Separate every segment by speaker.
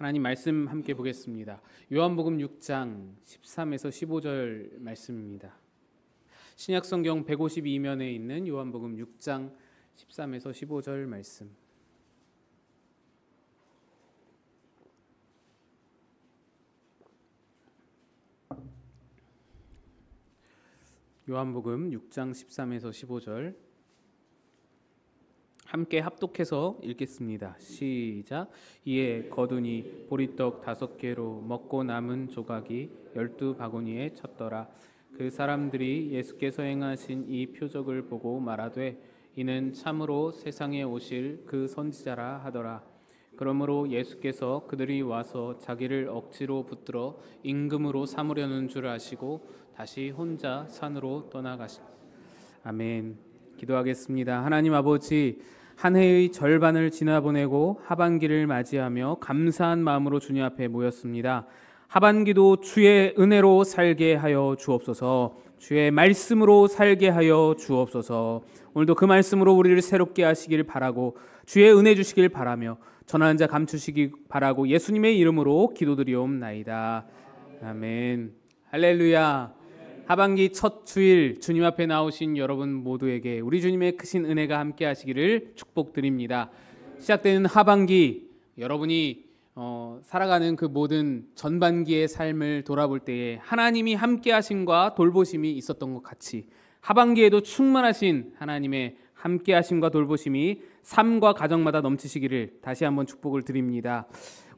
Speaker 1: 하나님 말씀 함께 보겠습니다. 요한복음 6장 13에서 15절 말씀입니다. 신약성경 152면에 있는 요한복음 6장 13에서 15절 말씀. 요한복음 6장 13에서 15절 함께 합독해서 읽겠습니다. 시작. 이에 거두니 보리떡 5개로 먹고 남은 조각이 12바구니에 쳤더라. 그 사람들이 예수께서 행하신 이 표적을 보고 말하되 이는 참으로 세상에 오실 그 선지자라 하더라. 그러므로 예수께서 그들이 와서 자기를 억지로 붙들어 임금으로 삼으려는 줄 아시고 다시 혼자 산으로 떠나가시. 아멘. 기도하겠습니다. 하나님 아버지, 한 해의 절반을 지나보내고 하반기를 맞이하며 감사한 마음으로 주님 앞에 모였습니다. 하반기도 주의 은혜로 살게 하여 주옵소서. 주의 말씀으로 살게 하여 주옵소서. 오늘도 그 말씀으로 우리를 새롭게 하시길 바라고 주의 은혜 주시길 바라며 전하는 자 감추시기 바라고 예수님의 이름으로 기도드리옵나이다. 아멘. 할렐루야. 하반기 첫 주일 주님 앞에 나오신 여러분 모두에게 우리 주님의 크신 은혜가 함께 하시기를 축복드립니다. 시작되는 하반기, 여러분이 살아가는 그 모든 전반기의 삶을 돌아볼 때에 하나님이 함께 하심과 돌보심이 있었던 것 같이 하반기에도 충만하신 하나님의 함께 하심과 돌보심이 삶과 가정마다 넘치시기를 다시 한번 축복을 드립니다.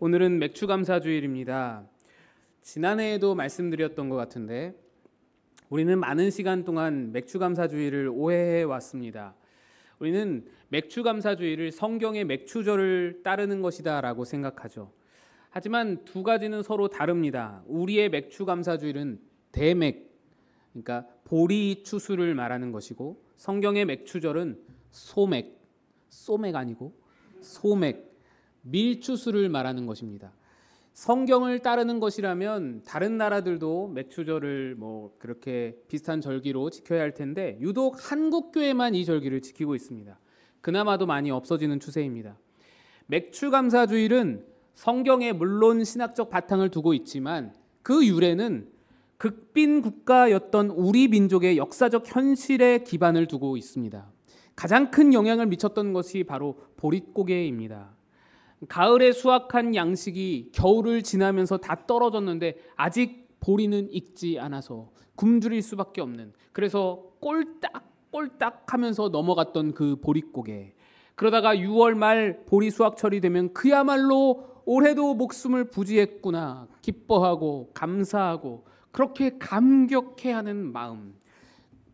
Speaker 1: 오늘은 맥주감사주일입니다. 지난해에도 말씀드렸던 것 같은데 우리는 많은 시간 동안 맥주감사주의를 오해해 왔습니다. 우리는 맥주감사주의를 성경의 맥주절을 따르는 것이다 라고 생각하죠. 하지만 두 가지는 서로 다릅니다. 우리의 맥주감사주의는 대맥, 그러니까 보리 추수를 말하는 것이고 성경의 맥주절은 소맥, 소맥 아니고 소맥, 밀추수를 말하는 것입니다. 성경을 따르는 것이라면 다른 나라들도 맥주절을 그렇게 비슷한 절기로 지켜야 할 텐데 유독 한국 교회만 이 절기를 지키고 있습니다. 그나마도 많이 없어지는 추세입니다. 맥주감사주일은 성경에 물론 신학적 바탕을 두고 있지만 그 유래는 극빈 국가였던 우리 민족의 역사적 현실에 기반을 두고 있습니다. 가장 큰 영향을 미쳤던 것이 바로 보릿고개입니다. 가을에 수확한 양식이 겨울을 지나면서 다 떨어졌는데 아직 보리는 익지 않아서 굶주릴 수밖에 없는, 그래서 꼴딱 하면서 넘어갔던 그 보릿고개. 그러다가 6월 말 보리 수확철이 되면 그야말로 올해도 목숨을 부지했구나 기뻐하고 감사하고 그렇게 감격해하는 마음.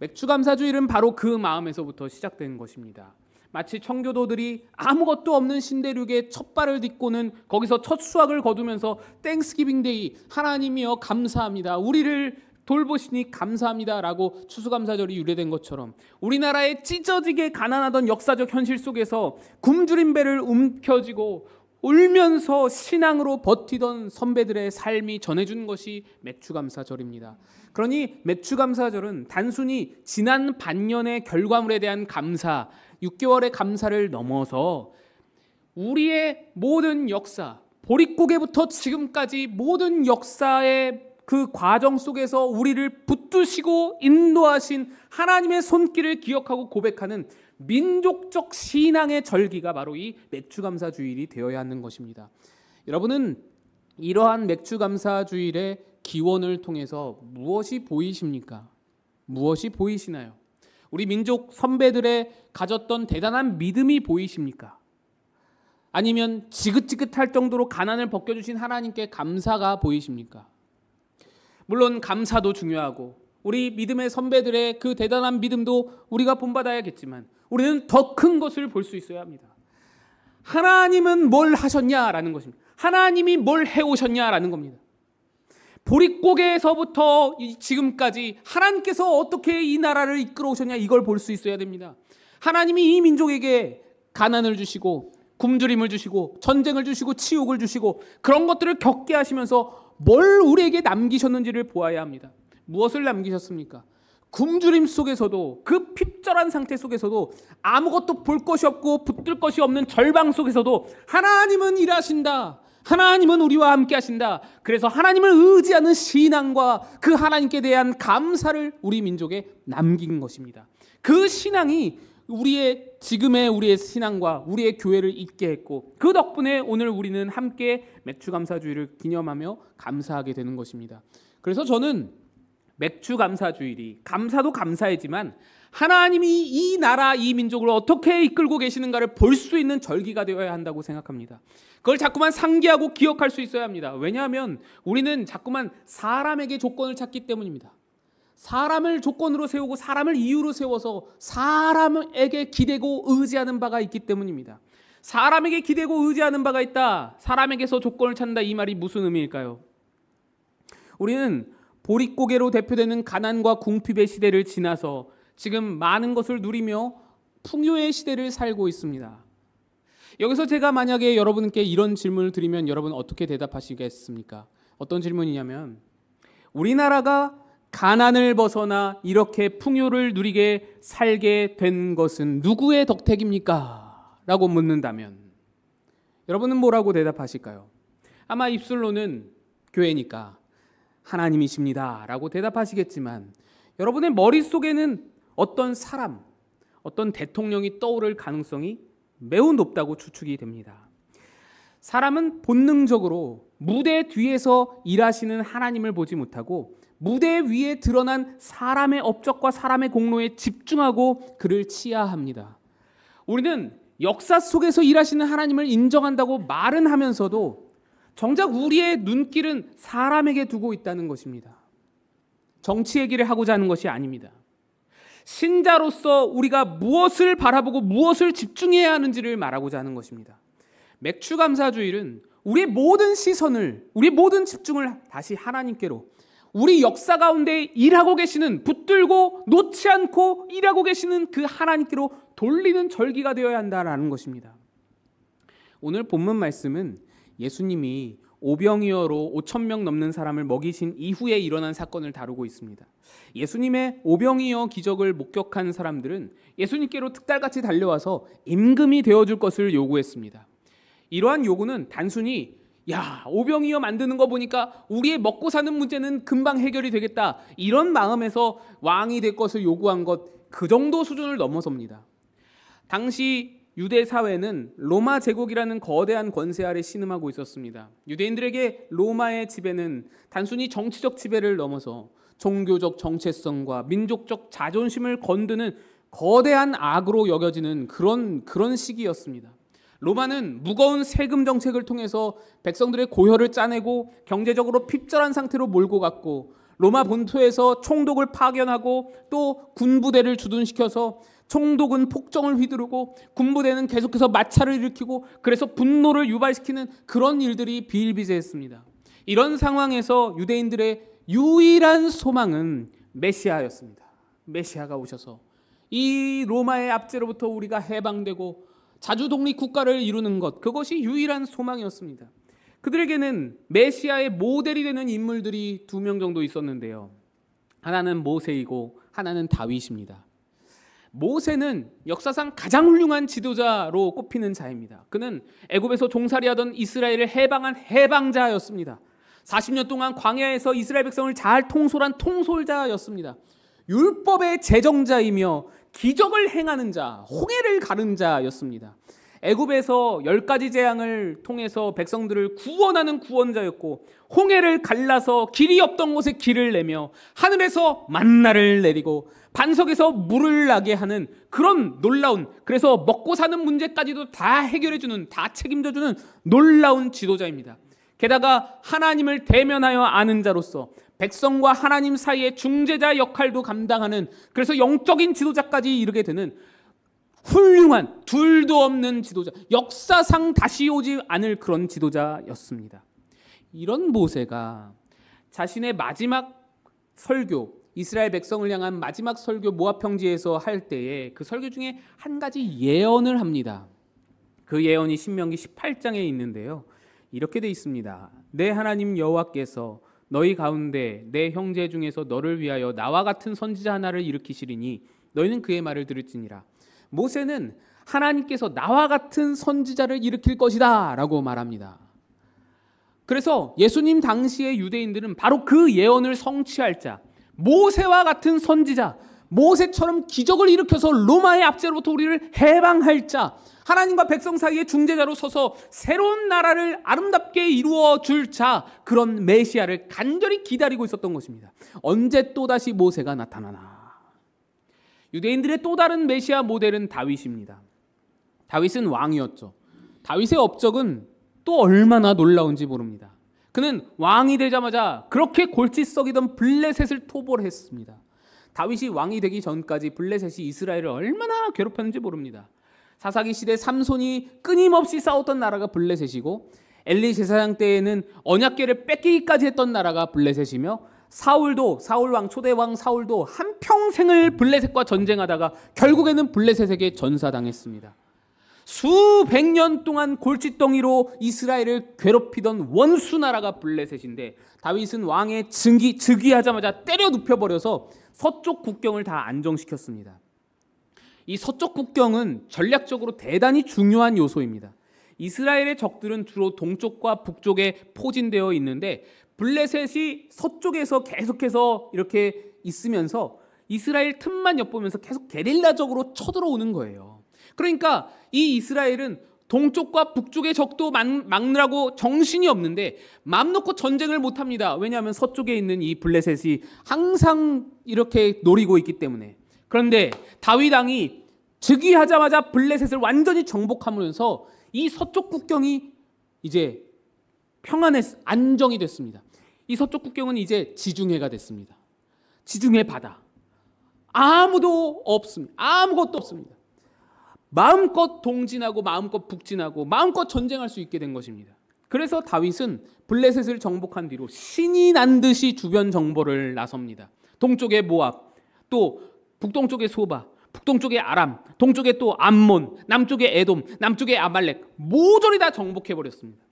Speaker 1: 맥주감사주일은 바로 그 마음에서부터 시작된 것입니다. 마치 청교도들이 아무것도 없는 신대륙에 첫 발을 딛고는 거기서 첫 수확을 거두면서 땡스기빙 데이, 하나님이여 감사합니다, 우리를 돌보시니 감사합니다 라고 추수감사절이 유래된 것처럼 우리나라의 찢어지게 가난하던 역사적 현실 속에서 굶주린 배를 움켜쥐고 울면서 신앙으로 버티던 선배들의 삶이 전해준 것이 맥주감사절입니다. 그러니 맥주감사절은 단순히 지난 반년의 결과물에 대한 감사, 6개월의 감사를 넘어서 우리의 모든 역사, 보릿고개부터 지금까지 모든 역사의 그 과정 속에서 우리를 붙드시고 인도하신 하나님의 손길을 기억하고 고백하는 민족적 신앙의 절기가 바로 이 맥주감사주일이 되어야 하는 것입니다. 여러분은 이러한 맥주감사주일의 기원을 통해서 무엇이 보이십니까? 무엇이 보이시나요? 우리 민족 선배들의 가졌던 대단한 믿음이 보이십니까? 아니면 지긋지긋할 정도로 가난을 벗겨주신 하나님께 감사가 보이십니까? 물론 감사도 중요하고 우리 믿음의 선배들의 그 대단한 믿음도 우리가 본받아야겠지만 우리는 더 큰 것을 볼 수 있어야 합니다. 하나님은 뭘 하셨냐라는 것입니다. 하나님이 뭘 해오셨냐라는 겁니다. 보릿고개에서부터 지금까지 하나님께서 어떻게 이 나라를 이끌어 오셨냐, 이걸 볼 수 있어야 됩니다. 하나님이 이 민족에게 가난을 주시고 굶주림을 주시고 전쟁을 주시고 치욕을 주시고 그런 것들을 겪게 하시면서 뭘 우리에게 남기셨는지를 보아야 합니다. 무엇을 남기셨습니까? 굶주림 속에서도, 그 핍절한 상태 속에서도, 아무것도 볼 것이 없고 붙들 것이 없는 절방 속에서도 하나님은 일하신다. 하나님은 우리와 함께 하신다. 그래서 하나님을 의지하는 신앙과 그 하나님께 대한 감사를 우리 민족에 남긴 것입니다. 그 신앙이 지금의 우리의 신앙과 우리의 교회를 있게 했고, 그 덕분에 오늘 우리는 함께 맥주감사주일을 기념하며 감사하게 되는 것입니다. 그래서 저는 맥주감사주일이 감사도 감사이지만 하나님이 이 나라, 이 민족을 어떻게 이끌고 계시는가를 볼 수 있는 절기가 되어야 한다고 생각합니다. 그걸 자꾸만 상기하고 기억할 수 있어야 합니다. 왜냐하면 우리는 자꾸만 사람에게 조건을 찾기 때문입니다. 사람을 조건으로 세우고 사람을 이유로 세워서 사람에게 기대고 의지하는 바가 있기 때문입니다. 사람에게 기대고 의지하는 바가 있다, 사람에게서 조건을 찾는다, 이 말이 무슨 의미일까요? 우리는 보릿고개로 대표되는 가난과 궁핍의 시대를 지나서 지금 많은 것을 누리며 풍요의 시대를 살고 있습니다. 여기서 제가 만약에 여러분께 이런 질문을 드리면 여러분 어떻게 대답하시겠습니까? 어떤 질문이냐면, 우리나라가 가난을 벗어나 이렇게 풍요를 누리게 살게 된 것은 누구의 덕택입니까? 라고 묻는다면 여러분은 뭐라고 대답하실까요? 아마 입술로는 교회니까 하나님이십니다 라고 대답하시겠지만, 여러분의 머릿속에는 어떤 사람, 어떤 대통령이 떠오를 가능성이 매우 높다고 추측이 됩니다. 사람은 본능적으로 무대 뒤에서 일하시는 하나님을 보지 못하고 무대 위에 드러난 사람의 업적과 사람의 공로에 집중하고 그를 치하합니다. 우리는 역사 속에서 일하시는 하나님을 인정한다고 말은 하면서도 정작 우리의 눈길은 사람에게 두고 있다는 것입니다. 정치 얘기를 하고자 하는 것이 아닙니다. 신자로서 우리가 무엇을 바라보고 무엇을 집중해야 하는지를 말하고자 하는 것입니다. 맥주감사주일은 우리의 모든 시선을, 우리의 모든 집중을 다시 하나님께로, 우리 역사 가운데 일하고 계시는, 붙들고 놓지 않고 일하고 계시는 그 하나님께로 돌리는 절기가 되어야 한다는 것입니다. 오늘 본문 말씀은 예수님이 오병이어로 5,000명 넘는 사람을 먹이신 이후에 일어난 사건을 다루고 있습니다. 예수님의 오병이어 기적을 목격한 사람들은 예수님께로 특달같이 달려와서 임금이 되어줄 것을 요구했습니다. 이러한 요구는 단순히 오병이어 만드는 거 보니까 우리의 먹고 사는 문제는 금방 해결이 되겠다, 이런 마음에서 왕이 될 것을 요구한 것, 그 정도 수준을 넘어섭니다. 당시 유대 사회는 로마 제국이라는 거대한 권세 아래 신음하고 있었습니다. 유대인들에게 로마의 지배는 단순히 정치적 지배를 넘어서 종교적 정체성과 민족적 자존심을 건드는 거대한 악으로 여겨지는 그런 시기였습니다. 로마는 무거운 세금 정책을 통해서 백성들의 고혈을 짜내고 경제적으로 핍절한 상태로 몰고 갔고, 로마 본토에서 총독을 파견하고 또 군부대를 주둔시켜서 총독은 폭정을 휘두르고 군부대는 계속해서 마찰을 일으키고, 그래서 분노를 유발시키는 그런 일들이 비일비재했습니다. 이런 상황에서 유대인들의 유일한 소망은 메시아였습니다. 메시아가 오셔서 이 로마의 압제로부터 우리가 해방되고 자주 독립 국가를 이루는 것, 그것이 유일한 소망이었습니다. 그들에게는 메시아의 모델이 되는 인물들이 2명 정도 있었는데요. 하나는 모세이고 하나는 다윗입니다. 모세는 역사상 가장 훌륭한 지도자로 꼽히는 자입니다. 그는 애굽에서 종살이하던 이스라엘을 해방한 해방자였습니다. 40년 동안 광야에서 이스라엘 백성을 잘 통솔한 통솔자였습니다. 율법의 제정자이며 기적을 행하는 자, 홍해를 가른 자였습니다. 애굽에서 10가지 재앙을 통해서 백성들을 구원하는 구원자였고, 홍해를 갈라서 길이 없던 곳에 길을 내며 하늘에서 만나를 내리고 반석에서 물을 나게 하는 그런 놀라운, 그래서 먹고 사는 문제까지도 다 해결해주는, 다 책임져주는 놀라운 지도자입니다. 게다가 하나님을 대면하여 아는 자로서 백성과 하나님 사이의 중재자 역할도 감당하는, 그래서 영적인 지도자까지 이르게 되는 훌륭한, 둘도 없는 지도자, 역사상 다시 오지 않을 그런 지도자였습니다. 이런 모세가 자신의 마지막 설교, 이스라엘 백성을 향한 마지막 설교 모압 평지에서 할 때에 그 설교 중에 한 가지 예언을 합니다. 그 예언이 신명기 18장에 있는데요. 이렇게 돼 있습니다. 내 하나님 여호와께서 너희 가운데 내 형제 중에서 너를 위하여 나와 같은 선지자 하나를 일으키시리니 너희는 그의 말을 들을지니라. 모세는 하나님께서 나와 같은 선지자를 일으킬 것이다 라고 말합니다. 그래서 예수님 당시의 유대인들은 바로 그 예언을 성취할 자, 모세와 같은 선지자, 모세처럼 기적을 일으켜서 로마의 압제로부터 우리를 해방할 자, 하나님과 백성 사이의 중재자로 서서 새로운 나라를 아름답게 이루어 줄 자, 그런 메시아를 간절히 기다리고 있었던 것입니다. 언제 또다시 모세가 나타나나. 유대인들의 또 다른 메시아 모델은 다윗입니다. 다윗은 왕이었죠. 다윗의 업적은 또 얼마나 놀라운지 모릅니다. 그는 왕이 되자마자 그렇게 골칫 썩이던 블레셋을 토벌했습니다. 다윗이 왕이 되기 전까지 블레셋이 이스라엘을 얼마나 괴롭혔는지 모릅니다. 사사기 시대 삼손이 끊임없이 싸웠던 나라가 블레셋이고, 엘리 제사장 때에는 언약궤를 뺏기기까지 했던 나라가 블레셋이며, 사울 왕 초대 왕 사울도 한평생을 블레셋과 전쟁하다가 결국에는 블레셋에게 전사당했습니다. 수백 년 동안 골칫덩이로 이스라엘을 괴롭히던 원수 나라가 블레셋인데, 다윗은 왕의 즉위하자마자 때려 눕혀버려서 서쪽 국경을 다 안정시켰습니다. 이 서쪽 국경은 전략적으로 대단히 중요한 요소입니다. 이스라엘의 적들은 주로 동쪽과 북쪽에 포진되어 있는데, 블레셋이 서쪽에서 계속해서 이렇게 있으면서 이스라엘 틈만 엿보면서 계속 게릴라적으로 쳐들어오는 거예요. 그러니까 이 이스라엘은 동쪽과 북쪽의 적도 막느라고 정신이 없는데 마음 놓고 전쟁을 못합니다. 왜냐하면 서쪽에 있는 이 블레셋이 항상 이렇게 노리고 있기 때문에. 그런데 다윗 왕이 즉위하자마자 블레셋을 완전히 정복하면서 이 서쪽 국경이 이제 안정이 됐습니다. 이 서쪽 국경은 이제 지중해가 됐습니다. 지중해 바다. 아무것도 없습니다. 마음껏 동진하고 마음껏 북진하고 마음껏 전쟁할 수 있게 된 것입니다. 그래서 다윗은 블레셋을 정복한 뒤로 신이 난 듯이 주변 정보를 나섭니다. 동쪽에 모압, 또 북동쪽에 소바, 북동쪽에 아람, 동쪽에 또 암몬, 남쪽에 에돔, 남쪽에 아말렉, 모조리 다 정복해버렸습니다.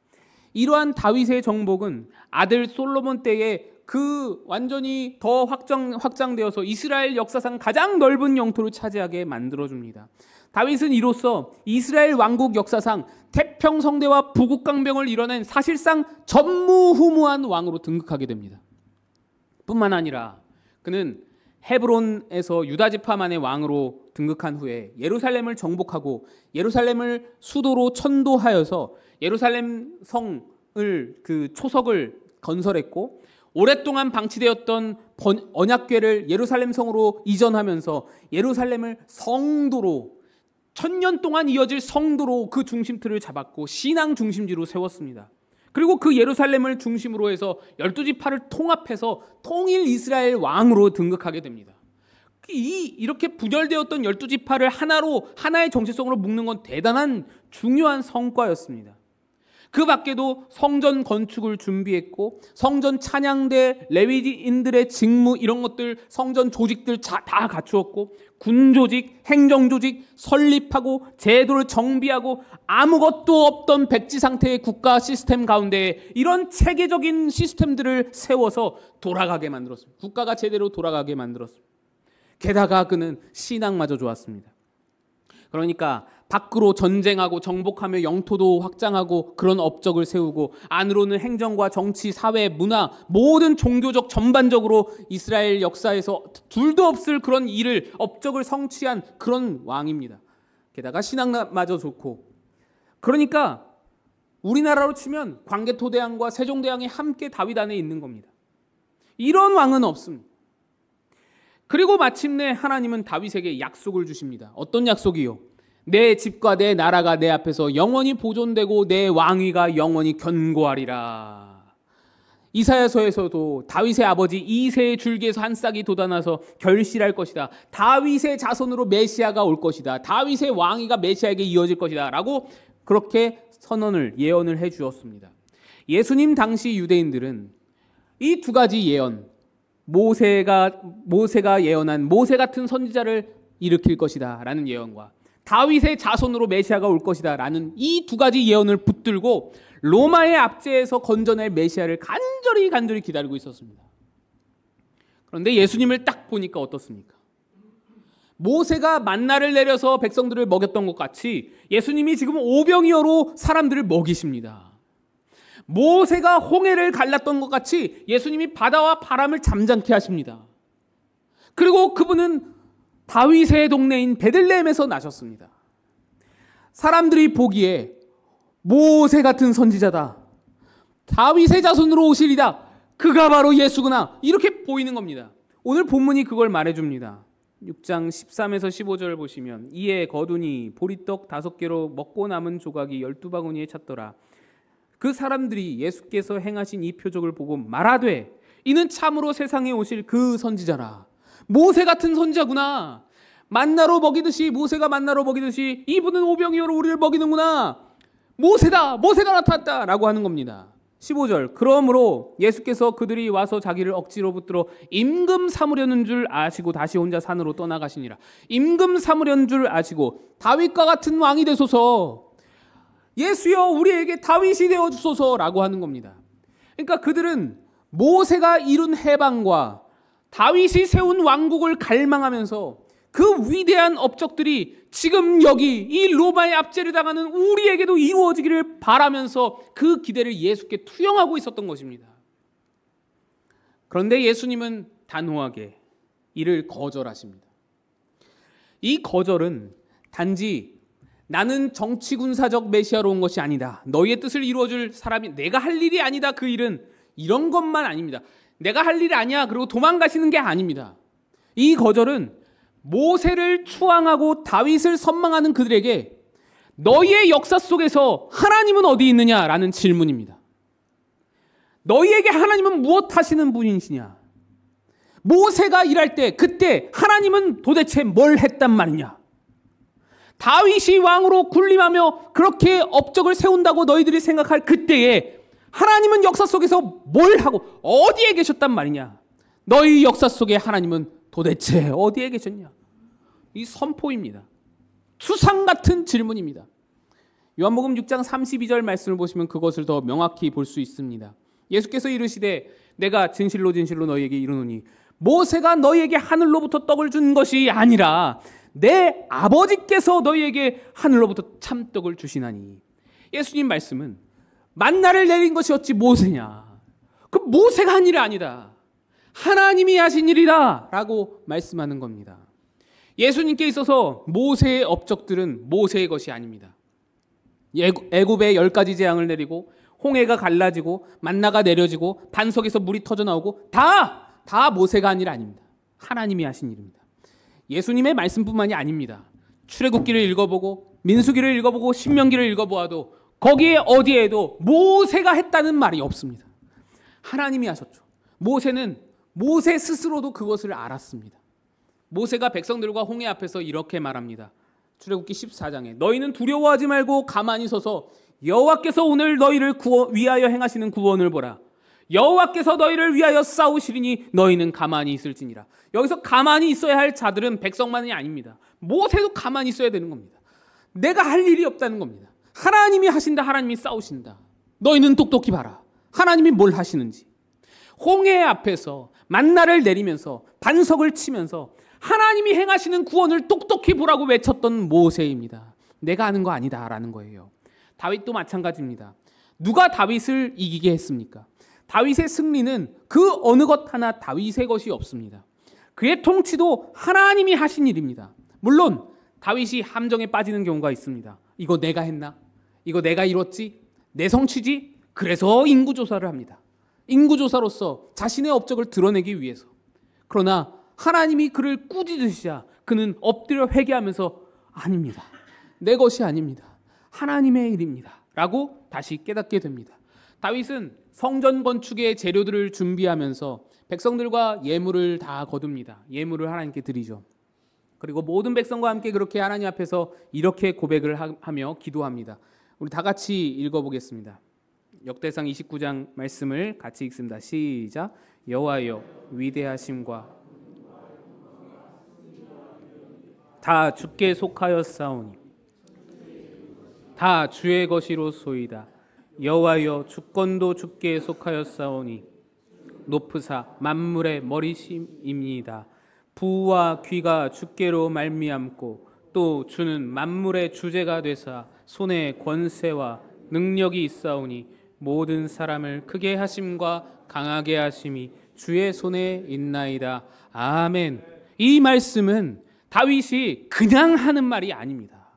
Speaker 1: 이러한 다윗의 정복은 아들 솔로몬 때에 그 완전히 더 확장되어서 이스라엘 역사상 가장 넓은 영토를 차지하게 만들어줍니다. 다윗은 이로써 이스라엘 왕국 역사상 태평성대와 부국강병을 이뤄낸 사실상 전무후무한 왕으로 등극하게 됩니다. 뿐만 아니라 그는 헤브론에서 유다 지파만의 왕으로 등극한 후에 예루살렘을 정복하고 예루살렘을 수도로 천도하여서 예루살렘 성을 그 초석을 건설했고, 오랫동안 방치되었던 언약궤를 예루살렘 성으로 이전하면서 예루살렘을 성도로, 1000년 동안 이어질 성도로 그 중심틀을 잡았고 신앙 중심지로 세웠습니다. 그리고 그 예루살렘을 중심으로 해서 12지파를 통합해서 통일 이스라엘 왕으로 등극하게 됩니다. 이렇게 분열되었던 12지파를 하나의 정체성으로 묶는 건 대단한 중요한 성과였습니다. 그 밖에도 성전 건축을 준비했고, 성전 찬양대, 레위인들의 직무 이런 것들, 성전 조직들 다 갖추었고, 군 조직, 행정 조직 설립하고 제도를 정비하고, 아무것도 없던 백지 상태의 국가 시스템 가운데 이런 체계적인 시스템들을 세워서 돌아가게 만들었습니다. 국가가 제대로 돌아가게 만들었습니다. 게다가 그는 신앙마저 좋았습니다. 그러니까 밖으로 전쟁하고 정복하며 영토도 확장하고 그런 업적을 세우고, 안으로는 행정과 정치, 사회, 문화, 모든 종교적 전반적으로 이스라엘 역사에서 둘도 없을 그런 업적을 성취한 그런 왕입니다. 게다가 신앙마저 좋고, 그러니까 우리나라로 치면 광개토대왕과 세종대왕이 함께 다윗 안에 있는 겁니다. 이런 왕은 없습니다. 그리고 마침내 하나님은 다윗에게 약속을 주십니다. 어떤 약속이요? 내 집과 내 나라가 내 앞에서 영원히 보존되고 내 왕위가 영원히 견고하리라. 이사야서에서도 다윗의 아버지 이새의 줄기에서 한 싹이 돋아나서 결실할 것이다. 다윗의 자손으로 메시아가 올 것이다. 다윗의 왕위가 메시아에게 이어질 것이다. 라고 그렇게 예언을 해 주었습니다. 예수님 당시 유대인들은 이 두 가지 예언, 모세가 예언한 모세 같은 선지자를 일으킬 것이다 라는 예언과 다윗의 자손으로 메시아가 올 것이다 라는 이 두 가지 예언을 붙들고 로마의 압제에서 건져낼 메시아를 간절히 기다리고 있었습니다. 그런데 예수님을 딱 보니까 어떻습니까? 모세가 만나를 내려서 백성들을 먹였던 것 같이 예수님이 지금 오병이어로 사람들을 먹이십니다. 모세가 홍해를 갈랐던 것 같이 예수님이 바다와 바람을 잠잠케 하십니다. 그리고 그분은 다윗의 동네인 베들레헴에서 나셨습니다. 사람들이 보기에 모세 같은 선지자다, 다윗의 자손으로 오시리다, 그가 바로 예수구나, 이렇게 보이는 겁니다. 오늘 본문이 그걸 말해줍니다. 6장 13에서 15절 보시면, 이에 거두니 보리떡 5개로 먹고 남은 조각이 12바구니에 찼더라. 그 사람들이 예수께서 행하신 이 표적을 보고 말하되, 이는 참으로 세상에 오실 그 선지자라. 모세 같은 선지자구나. 만나로 먹이듯이, 모세가 만나로 먹이듯이 이분은 오병이어로 우리를 먹이는구나. 모세다, 모세가 나타났다 라고 하는 겁니다. 15절, 그러므로 예수께서 그들이 와서 자기를 억지로 붙들어 임금 삼으려는 줄 아시고 다시 혼자 산으로 떠나가시니라. 임금 삼으려는 줄 아시고 다윗과 같은 왕이 되소서, 예수여 우리에게 다윗이 되어주소서라고 하는 겁니다. 그러니까 그들은 모세가 이룬 해방과 다윗이 세운 왕국을 갈망하면서 그 위대한 업적들이 지금 여기 이 로마의 압제를 당하는 우리에게도 이루어지기를 바라면서 그 기대를 예수께 투영하고 있었던 것입니다. 그런데 예수님은 단호하게 이를 거절하십니다. 이 거절은 단지 나는 정치군사적 메시아로 온 것이 아니다, 너희의 뜻을 이루어줄 사람이 내가 할 일이 아니다, 그 일은, 이런 것만 아닙니다. 내가 할 일이 아니야 그리고 도망가시는 게 아닙니다. 이 거절은 모세를 추앙하고 다윗을 선망하는 그들에게 너희의 역사 속에서 하나님은 어디 있느냐라는 질문입니다. 너희에게 하나님은 무엇 하시는 분이시냐? 모세가 일할 때 그때 하나님은 도대체 뭘 했단 말이냐? 다윗이 왕으로 군림하며 그렇게 업적을 세운다고 너희들이 생각할 그때에 하나님은 역사 속에서 뭘 하고 어디에 계셨단 말이냐? 너희 역사 속에 하나님은 도대체 어디에 계셨냐? 이 선포입니다. 추상 같은 질문입니다. 요한복음 6장 32절 말씀을 보시면 그것을 더 명확히 볼 수 있습니다. 예수께서 이르시되 내가 진실로 진실로 너희에게 이르노니 모세가 너희에게 하늘로부터 떡을 준 것이 아니라 내 아버지께서 너희에게 하늘로부터 참떡을 주시나니. 예수님 말씀은 만나를 내린 것이 어찌 모세냐? 그 모세가 한 일이 아니다, 하나님이 하신 일이다 라고 말씀하는 겁니다. 예수님께 있어서 모세의 업적들은 모세의 것이 아닙니다. 애굽에 10가지 재앙을 내리고 홍해가 갈라지고 만나가 내려지고 반석에서 물이 터져나오고 다 모세가 한 일 아닙니다. 하나님이 하신 일입니다. 예수님의 말씀뿐만이 아닙니다. 출애굽기를 읽어보고 민수기를 읽어보고 신명기를 읽어보아도 거기에 어디에도 모세가 했다는 말이 없습니다. 하나님이 하셨죠. 모세는 모세 스스로도 그것을 알았습니다. 모세가 백성들과 홍해 앞에서 이렇게 말합니다. 출애굽기 14장에 너희는 두려워하지 말고 가만히 서서 여호와께서 오늘 너희를 위하여 행하시는 구원을 보라. 여호와께서 너희를 위하여 싸우시리니 너희는 가만히 있을지니라. 여기서 가만히 있어야 할 자들은 백성만이 아닙니다. 모세도 가만히 있어야 되는 겁니다. 내가 할 일이 없다는 겁니다. 하나님이 하신다, 하나님이 싸우신다. 너희는 똑똑히 봐라. 하나님이 뭘 하시는지. 홍해 앞에서 만나를 내리면서 반석을 치면서 하나님이 행하시는 구원을 똑똑히 보라고 외쳤던 모세입니다. 내가 하는 거 아니다라는 거예요. 다윗도 마찬가지입니다. 누가 다윗을 이기게 했습니까? 다윗의 승리는 그 어느 것 하나 다윗의 것이 없습니다. 그의 통치도 하나님이 하신 일입니다. 물론 다윗이 함정에 빠지는 경우가 있습니다. 이거 내가 했나? 이거 내가 이뤘지? 내 성취지? 그래서 인구조사를 합니다. 인구조사로서 자신의 업적을 드러내기 위해서. 그러나 하나님이 그를 꾸짖으시자 그는 엎드려 회개하면서 아닙니다. 내 것이 아닙니다. 하나님의 일입니다. 라고 다시 깨닫게 됩니다. 다윗은 성전 건축의 재료들을 준비하면서 백성들과 예물을 다 거둡니다. 예물을 하나님께 드리죠. 그리고 모든 백성과 함께 그렇게 하나님 앞에서 이렇게 고백을 하며 기도합니다. 우리 다 같이 읽어보겠습니다. 역대상 29장 말씀을 같이 읽습니다. 시작. 여호와여 위대하심과 다 주께 속하였사오니 다 주의 것이로소이다. 여호와여 주권도 주께 속하였사오니 높으사 만물의 머리심입니다. 부와 귀가 주께로 말미암고 또 주는 만물의 주제가 되사 손에 권세와 능력이 있사오니 모든 사람을 크게 하심과 강하게 하심이 주의 손에 있나이다. 아멘. 이 말씀은 다윗이 그냥 하는 말이 아닙니다.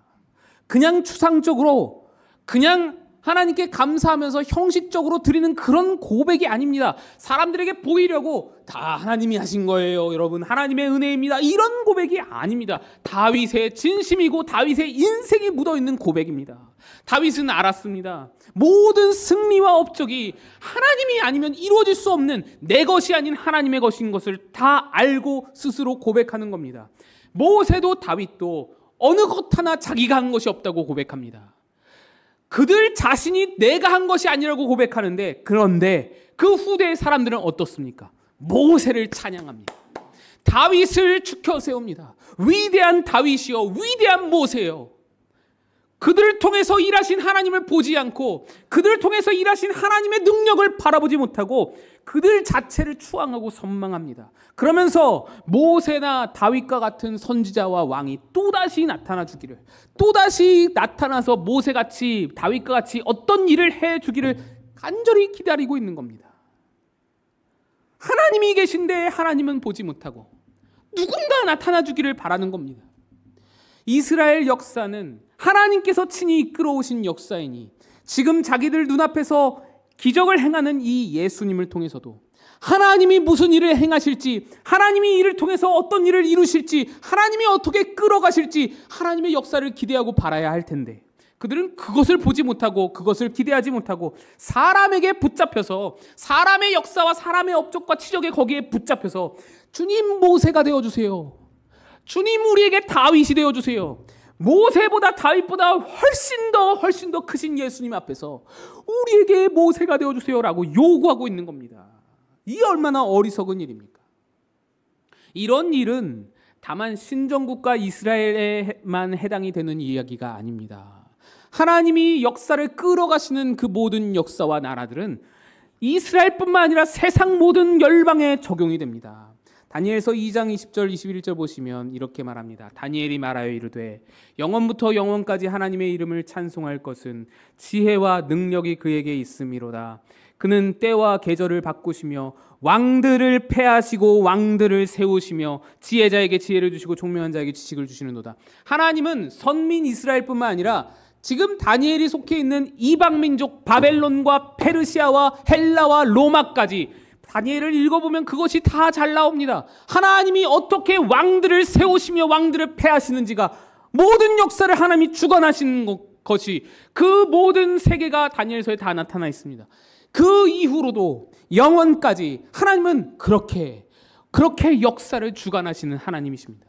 Speaker 1: 그냥 추상적으로 그냥 하나님께 감사하면서 형식적으로 드리는 그런 고백이 아닙니다. 사람들에게 보이려고 다 하나님이 하신 거예요, 여러분, 하나님의 은혜입니다, 이런 고백이 아닙니다. 다윗의 진심이고 다윗의 인생이 묻어있는 고백입니다. 다윗은 알았습니다. 모든 승리와 업적이 하나님이 아니면 이루어질 수 없는 내 것이 아닌 하나님의 것인 것을 다 알고 스스로 고백하는 겁니다. 모세도 다윗도 어느 것 하나 자기가 한 것이 없다고 고백합니다. 그들 자신이 내가 한 것이 아니라고 고백하는데, 그런데 그 후대의 사람들은 어떻습니까? 모세를 찬양합니다. 다윗을 축혀 세웁니다. 위대한 다윗이요, 위대한 모세요. 그들을 통해서 일하신 하나님을 보지 않고 그들을 통해서 일하신 하나님의 능력을 바라보지 못하고 그들 자체를 추앙하고 선망합니다. 그러면서 모세나 다윗과 같은 선지자와 왕이 또다시 나타나 주기를, 또다시 나타나서 모세같이 다윗과 같이 어떤 일을 해주기를 간절히 기다리고 있는 겁니다. 하나님이 계신데 하나님은 보지 못하고 누군가 나타나 주기를 바라는 겁니다. 이스라엘 역사는 하나님께서 친히 이끌어오신 역사이니 지금 자기들 눈앞에서 기적을 행하는 이 예수님을 통해서도 하나님이 무슨 일을 행하실지, 하나님이 이를 통해서 어떤 일을 이루실지, 하나님이 어떻게 끌어가실지 하나님의 역사를 기대하고 바라야 할 텐데, 그들은 그것을 보지 못하고 그것을 기대하지 못하고 사람에게 붙잡혀서, 사람의 역사와 사람의 업적과 치적에 거기에 붙잡혀서 주님 모세가 되어주세요, 주님 우리에게 다윗이 되어주세요, 모세보다 다윗보다 훨씬 더 크신 예수님 앞에서 우리에게 모세가 되어주세요라고 요구하고 있는 겁니다. 이게 얼마나 어리석은 일입니까? 이런 일은 다만 신정국가 이스라엘에만 해당이 되는 이야기가 아닙니다. 하나님이 역사를 끌어가시는 그 모든 역사와 나라들은 이스라엘뿐만 아니라 세상 모든 열방에 적용이 됩니다. 다니엘서 2장 20절 21절 보시면 이렇게 말합니다. 다니엘이 말하여 이르되 영원부터 영원까지 하나님의 이름을 찬송할 것은 지혜와 능력이 그에게 있음이로다. 그는 때와 계절을 바꾸시며 왕들을 패하시고 왕들을 세우시며 지혜자에게 지혜를 주시고 총명한 자에게 지식을 주시는도다. 하나님은 선민 이스라엘뿐만 아니라 지금 다니엘이 속해 있는 이방민족 바벨론과 페르시아와 헬라와 로마까지 다니엘을 읽어보면 그것이 다 잘 나옵니다. 하나님이 어떻게 왕들을 세우시며 왕들을 패하시는지가, 모든 역사를 하나님이 주관하시는 것이, 그 모든 세계가 다니엘서에 다 나타나 있습니다. 그 이후로도 영원까지 하나님은 그렇게 역사를 주관하시는 하나님이십니다.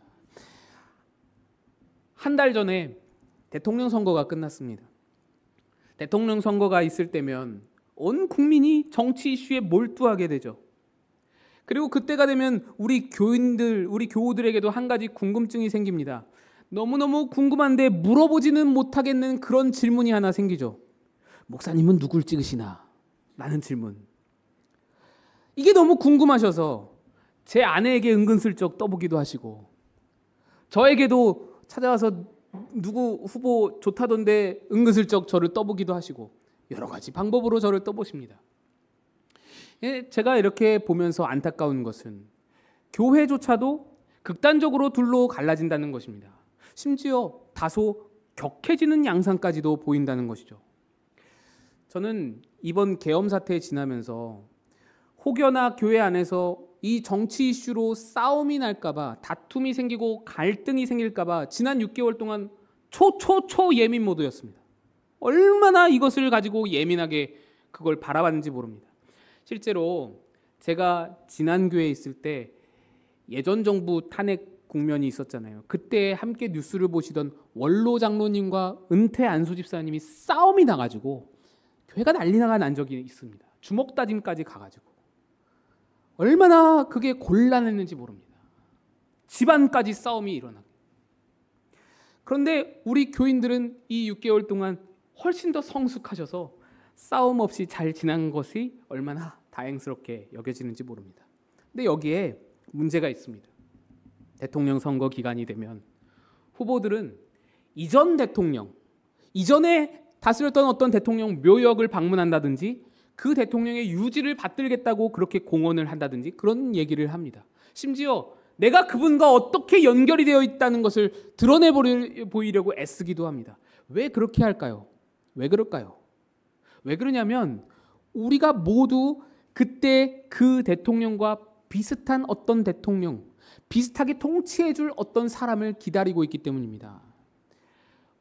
Speaker 1: 한 달 전에 대통령 선거가 끝났습니다. 대통령 선거가 있을 때면 온 국민이 정치 이슈에 몰두하게 되죠. 그리고 그때가 되면 우리 교인들, 우리 교우들에게도 한 가지 궁금증이 생깁니다. 너무너무 궁금한데 물어보지는 못하겠는 그런 질문이 하나 생기죠. 목사님은 누굴 찍으시나? 라는 질문. 이게 너무 궁금하셔서 제 아내에게 은근슬쩍 떠보기도 하시고, 저에게도 찾아와서 누구 후보 좋다던데 은근슬쩍 저를 떠보기도 하시고, 여러 가지 방법으로 저를 떠보십니다. 제가 이렇게 보면서 안타까운 것은 교회조차도 극단적으로 둘로 갈라진다는 것입니다. 심지어 다소 격해지는 양상까지도 보인다는 것이죠. 저는 이번 계엄 사태 지나면서 혹여나 교회 안에서 이 정치 이슈로 싸움이 날까봐, 다툼이 생기고 갈등이 생길까봐 지난 6개월 동안 초 예민 모드였습니다. 얼마나 이것을 가지고 예민하게 그걸 바라봤는지 모릅니다. 실제로 제가 지난 교회에 있을 때 예전 정부 탄핵 국면이 있었잖아요. 그때 함께 뉴스를 보시던 원로 장로님과 은퇴 안수 집사님이 싸움이 나가지고 교회가 난리나가 난 적이 있습니다. 주먹 다짐까지 가가지고. 얼마나 그게 곤란했는지 모릅니다. 집안까지 싸움이 일어나고. 그런데 우리 교인들은 이 6개월 동안 훨씬 더 성숙하셔서 싸움 없이 잘 지난 것이 얼마나 다행스럽게 여겨지는지 모릅니다. 근데 여기에 문제가 있습니다. 대통령 선거 기간이 되면 후보들은 이전 대통령, 이전에 다스렸던 어떤 대통령 묘역을 방문한다든지 그 대통령의 유지를 받들겠다고 그렇게 공언을 한다든지 그런 얘기를 합니다. 심지어 내가 그분과 어떻게 연결이 되어 있다는 것을 드러내 보이려고 애쓰기도 합니다. 왜 그렇게 할까요? 왜 그럴까요? 왜 그러냐면 우리가 모두 그때 그 대통령과 비슷한 어떤 대통령, 비슷하게 통치해줄 어떤 사람을 기다리고 있기 때문입니다.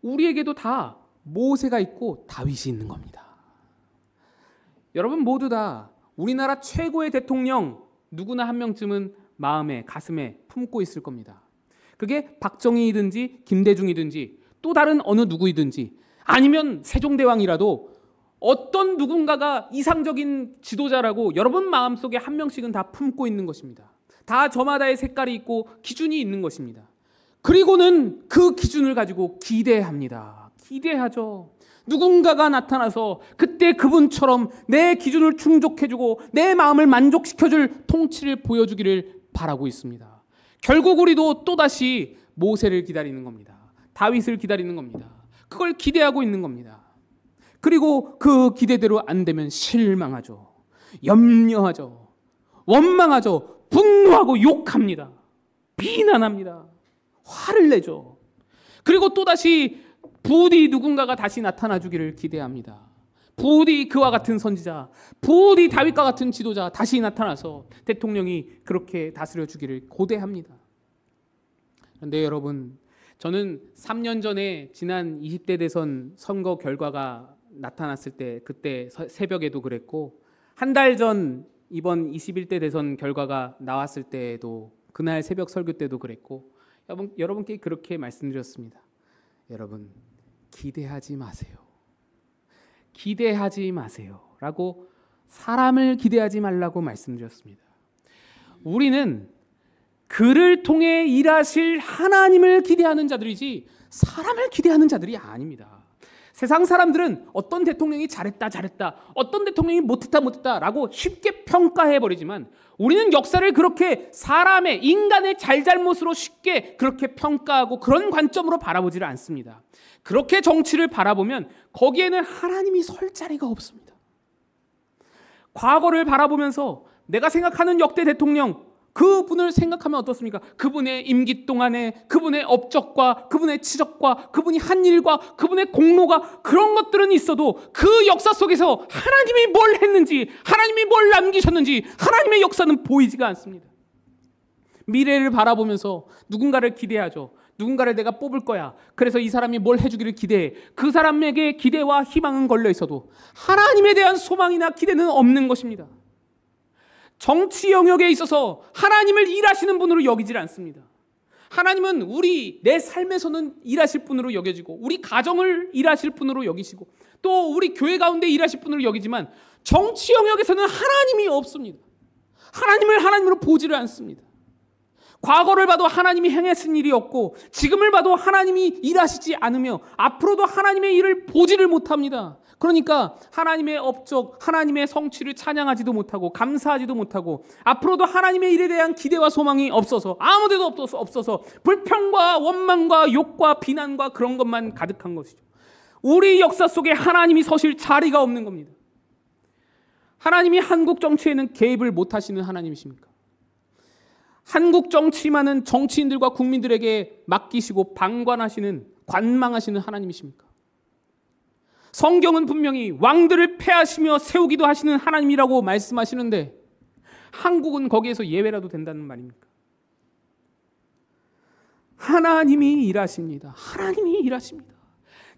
Speaker 1: 우리에게도 다 모세가 있고 다윗이 있는 겁니다. 여러분 모두 다 우리나라 최고의 대통령 누구나 한 명쯤은 마음에 가슴에 품고 있을 겁니다. 그게 박정희이든지 김대중이든지 또 다른 어느 누구이든지 아니면 세종대왕이라도 어떤 누군가가 이상적인 지도자라고 여러분 마음속에 한 명씩은 다 품고 있는 것입니다. 다 저마다의 색깔이 있고 기준이 있는 것입니다. 그리고는 그 기준을 가지고 기대합니다. 기대하죠. 누군가가 나타나서 그때 그분처럼 내 기준을 충족해주고 내 마음을 만족시켜줄 통치를 보여주기를 바라고 있습니다. 결국 우리도 또다시 모세를 기다리는 겁니다. 다윗을 기다리는 겁니다. 그걸 기대하고 있는 겁니다. 그리고 그 기대대로 안 되면 실망하죠. 염려하죠. 원망하죠. 분노하고 욕합니다. 비난합니다. 화를 내죠. 그리고 또다시 부디 누군가가 다시 나타나 주기를 기대합니다. 부디 그와 같은 선지자, 부디 다윗과 같은 지도자 다시 나타나서 대통령이 그렇게 다스려 주기를 고대합니다. 그런데 여러분, 저는 3년 전에 지난 20대 대선 선거 결과가 나타났을 때 그때 새벽에도 그랬고 한 달 전 이번 21대 대선 결과가 나왔을 때에도 그날 새벽 설교 때도 그랬고 여러분께 그렇게 말씀드렸습니다. 여러분 기대하지 마세요. 기대하지 마세요 라고 사람을 기대하지 말라고 말씀드렸습니다. 우리는 그를 통해 일하실 하나님을 기대하는 자들이지 사람을 기대하는 자들이 아닙니다. 세상 사람들은 어떤 대통령이 잘했다 어떤 대통령이 못했다 라고 쉽게 평가해버리지만 우리는 역사를 그렇게 사람의 인간의 잘잘못으로 쉽게 그렇게 평가하고 그런 관점으로 바라보지를 않습니다. 그렇게 정치를 바라보면 거기에는 하나님이 설 자리가 없습니다. 과거를 바라보면서 내가 생각하는 역대 대통령 그분을 생각하면 어떻습니까? 그분의 임기 동안에 그분의 업적과 그분의 치적과 그분이 한 일과 그분의 공로가 그런 것들은 있어도 그 역사 속에서 하나님이 뭘 했는지 하나님이 뭘 남기셨는지 하나님의 역사는 보이지가 않습니다. 미래를 바라보면서 누군가를 기대하죠. 누군가를 내가 뽑을 거야. 그래서 이 사람이 뭘 해주기를 기대해. 그 사람에게 기대와 희망은 걸려 있어도 하나님에 대한 소망이나 기대는 없는 것입니다. 정치 영역에 있어서 하나님을 일하시는 분으로 여기질 않습니다. 하나님은 내 삶에서는 일하실 분으로 여겨지고 우리 가정을 일하실 분으로 여기시고 또 우리 교회 가운데 일하실 분으로 여기지만 정치 영역에서는 하나님이 없습니다. 하나님을 하나님으로 보지를 않습니다. 과거를 봐도 하나님이 행하신 일이 없고 지금을 봐도 하나님이 일하시지 않으며 앞으로도 하나님의 일을 보지를 못합니다. 그러니까 하나님의 업적, 하나님의 성취를 찬양하지도 못하고 감사하지도 못하고 앞으로도 하나님의 일에 대한 기대와 소망이 없어서 아무 데도 없어서 불평과 원망과 욕과 비난과 그런 것만 가득한 것이죠. 우리 역사 속에 하나님이 서실 자리가 없는 겁니다. 하나님이 한국 정치에는 개입을 못하시는 하나님이십니까? 한국 정치만은 정치인들과 국민들에게 맡기시고 방관하시는 관망하시는 하나님이십니까? 성경은 분명히 왕들을 패하시며 세우기도 하시는 하나님이라고 말씀하시는데 한국은 거기에서 예외라도 된다는 말입니까? 하나님이 일하십니다. 하나님이 일하십니다.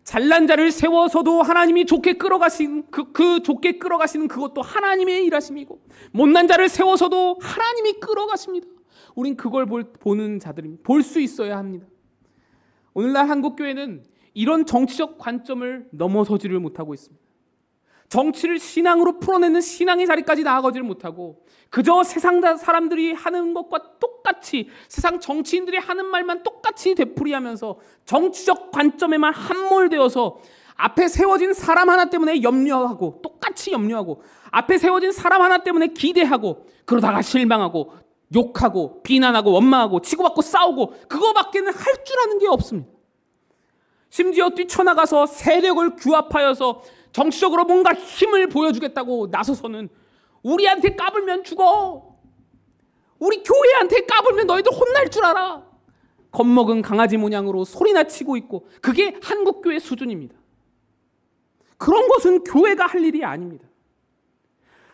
Speaker 1: 잘난 자를 세워서도 하나님이 좋게 끌어가시는 그 좋게 끌어가시는 그것도 하나님의 일하심이고 못난 자를 세워서도 하나님이 끌어가십니다. 우린 그걸 보는 자들입니다. 볼 수 있어야 합니다. 오늘날 한국교회는 이런 정치적 관점을 넘어서지를 못하고 있습니다. 정치를 신앙으로 풀어내는 신앙의 자리까지 나아가지를 못하고 그저 세상 사람들이 하는 것과 똑같이 세상 정치인들이 하는 말만 똑같이 되풀이하면서 정치적 관점에만 함몰되어서 앞에 세워진 사람 하나 때문에 염려하고 똑같이 염려하고 앞에 세워진 사람 하나 때문에 기대하고 그러다가 실망하고 욕하고 비난하고 원망하고 치고받고 싸우고 그거밖에는 할 줄 아는 게 없습니다. 심지어 뛰쳐나가서 세력을 규합하여서 정치적으로 뭔가 힘을 보여주겠다고 나서서는 우리한테 까불면 죽어. 우리 교회한테 까불면 너희들 혼날 줄 알아. 겁먹은 강아지 모양으로 소리나 치고 있고, 그게 한국교회 수준입니다. 그런 것은 교회가 할 일이 아닙니다.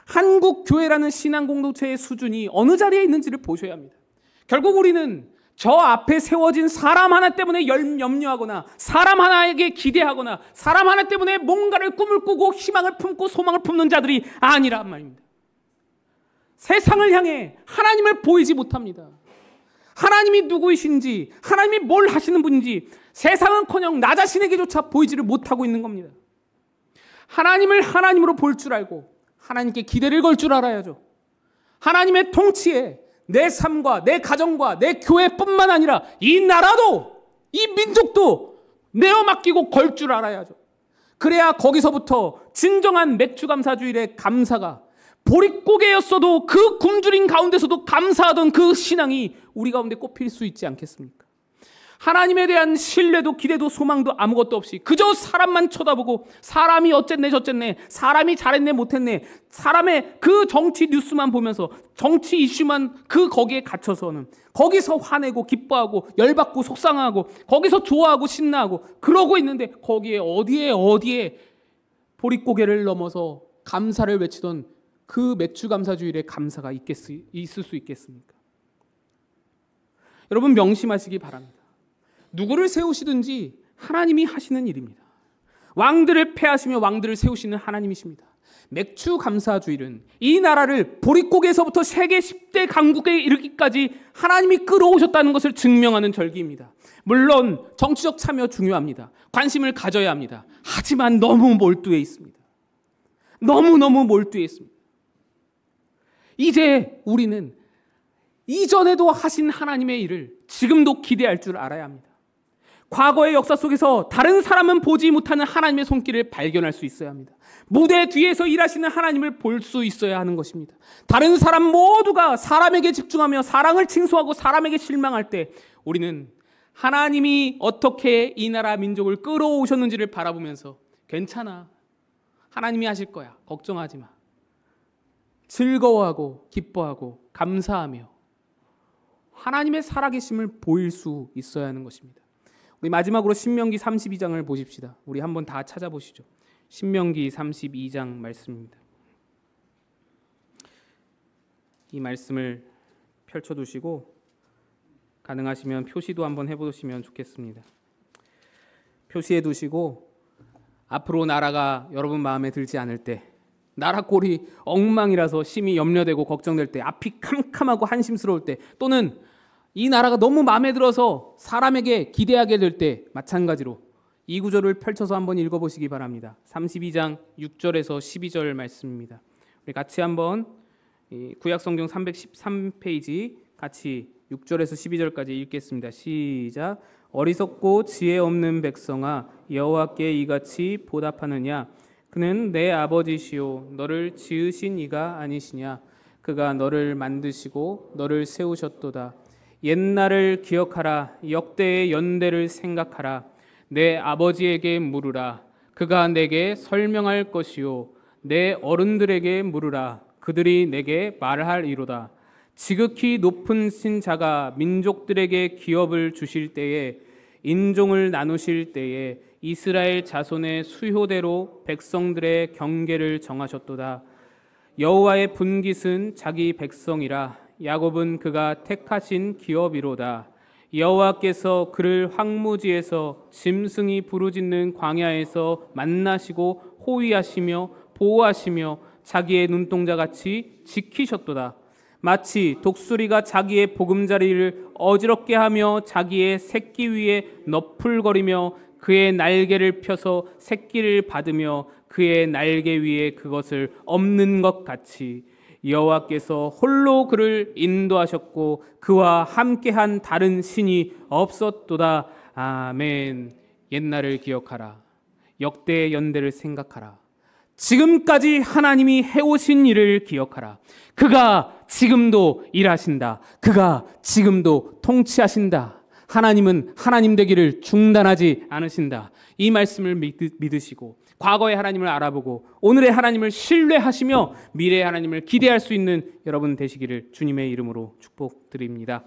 Speaker 1: 한국교회라는 신앙공동체의 수준이 어느 자리에 있는지를 보셔야 합니다. 결국 우리는 저 앞에 세워진 사람 하나 때문에 염려하거나, 사람 하나에게 기대하거나, 사람 하나 때문에 뭔가를 꿈을 꾸고 희망을 품고 소망을 품는 자들이 아니란 말입니다. 세상을 향해 하나님을 보이지 못합니다. 하나님이 누구이신지, 하나님이 뭘 하시는 분인지 세상은커녕 나 자신에게조차 보이지를 못하고 있는 겁니다. 하나님을 하나님으로 볼 줄 알고 하나님께 기대를 걸 줄 알아야죠. 하나님의 통치에 내 삶과 내 가정과 내 교회뿐만 아니라 이 나라도, 이 민족도 내어 맡기고 걸 줄 알아야죠. 그래야 거기서부터 진정한 맥주감사주일의 감사가, 보릿고개였어도 그 굶주린 가운데서도 감사하던 그 신앙이 우리 가운데 꼽힐 수 있지 않겠습니까? 하나님에 대한 신뢰도 기대도 소망도 아무것도 없이 그저 사람만 쳐다보고, 사람이 어쨌네 저쨌네, 사람이 잘했네 못했네, 사람의 그 정치 뉴스만 보면서 정치 이슈만 거기에 갇혀서는 거기서 화내고 기뻐하고 열받고 속상하고 거기서 좋아하고 신나하고 그러고 있는데, 거기에 어디에 보릿고개를 넘어서 감사를 외치던 그 맥주감사주일의 감사가 있을 수 있겠습니까? 여러분, 명심하시기 바랍니다. 누구를 세우시든지 하나님이 하시는 일입니다. 왕들을 패하시며 왕들을 세우시는 하나님이십니다. 맥주감사주일은 이 나라를 보릿고개에서부터 세계 10대 강국에 이르기까지 하나님이 끌어오셨다는 것을 증명하는 절기입니다. 물론 정치적 참여 중요합니다. 관심을 가져야 합니다. 하지만 너무 몰두해 있습니다. 너무너무 몰두해 있습니다. 이제 우리는 이전에도 하신 하나님의 일을 지금도 기대할 줄 알아야 합니다. 과거의 역사 속에서 다른 사람은 보지 못하는 하나님의 손길을 발견할 수 있어야 합니다. 무대 뒤에서 일하시는 하나님을 볼 수 있어야 하는 것입니다. 다른 사람 모두가 사람에게 집중하며 사랑을 칭송하고 사람에게 실망할 때, 우리는 하나님이 어떻게 이 나라 민족을 끌어오셨는지를 바라보면서 괜찮아, 하나님이 하실 거야, 걱정하지 마, 즐거워하고 기뻐하고 감사하며 하나님의 살아계심을 보일 수 있어야 하는 것입니다. 우리 마지막으로 신명기 32장을 보십시다. 우리 한번 다 찾아보시죠. 신명기 32장 말씀입니다. 이 말씀을 펼쳐두시고 가능하시면 표시도 한번 해보시면 좋겠습니다. 표시해 두시고 앞으로 나라가 여러분 마음에 들지 않을 때, 나라 꼴이 엉망이라서 심히 염려되고 걱정될 때, 앞이 캄캄하고 한심스러울 때, 또는 이 나라가 너무 마음에 들어서 사람에게 기대하게 될 때, 마찬가지로 이 구절을 펼쳐서 한번 읽어보시기 바랍니다. 32장 6절에서 12절 말씀입니다. 우리 같이 한번 구약성경 313페이지 같이 6절에서 12절까지 읽겠습니다. 시작. 어리석고 지혜 없는 백성아, 여호와께 이같이 보답하느냐? 그는 내 아버지시오, 너를 지으신 이가 아니시냐? 그가 너를 만드시고 너를 세우셨도다. 옛날을 기억하라. 역대의 연대를 생각하라. 내 아버지에게 물으라. 그가 내게 설명할 것이요. 내 어른들에게 물으라. 그들이 내게 말하리로다. 지극히 높으신 자가 민족들에게 기업을 주실 때에, 인종을 나누실 때에 이스라엘 자손의 수효대로 백성들의 경계를 정하셨도다. 여호와의 분깃은 자기 백성이라. 야곱은 그가 택하신 기업이로다. 여호와께서 그를 황무지에서 짐승이 부르짖는 광야에서 만나시고 호위하시며 보호하시며 자기의 눈동자같이 지키셨도다. 마치 독수리가 자기의 보금자리를 어지럽게 하며 자기의 새끼 위에 너풀거리며 그의 날개를 펴서 새끼를 받으며 그의 날개 위에 그것을 엎는 것 같이 여호와께서 홀로 그를 인도하셨고 그와 함께한 다른 신이 없었도다. 아멘. 옛날을 기억하라. 역대의 연대를 생각하라. 지금까지 하나님이 해오신 일을 기억하라. 그가 지금도 일하신다. 그가 지금도 통치하신다. 하나님은 하나님 되기를 중단하지 않으신다. 이 말씀을 믿으시고 과거의 하나님을 알아보고 오늘의 하나님을 신뢰하시며 미래의 하나님을 기대할 수 있는 여러분 되시기를 주님의 이름으로 축복드립니다.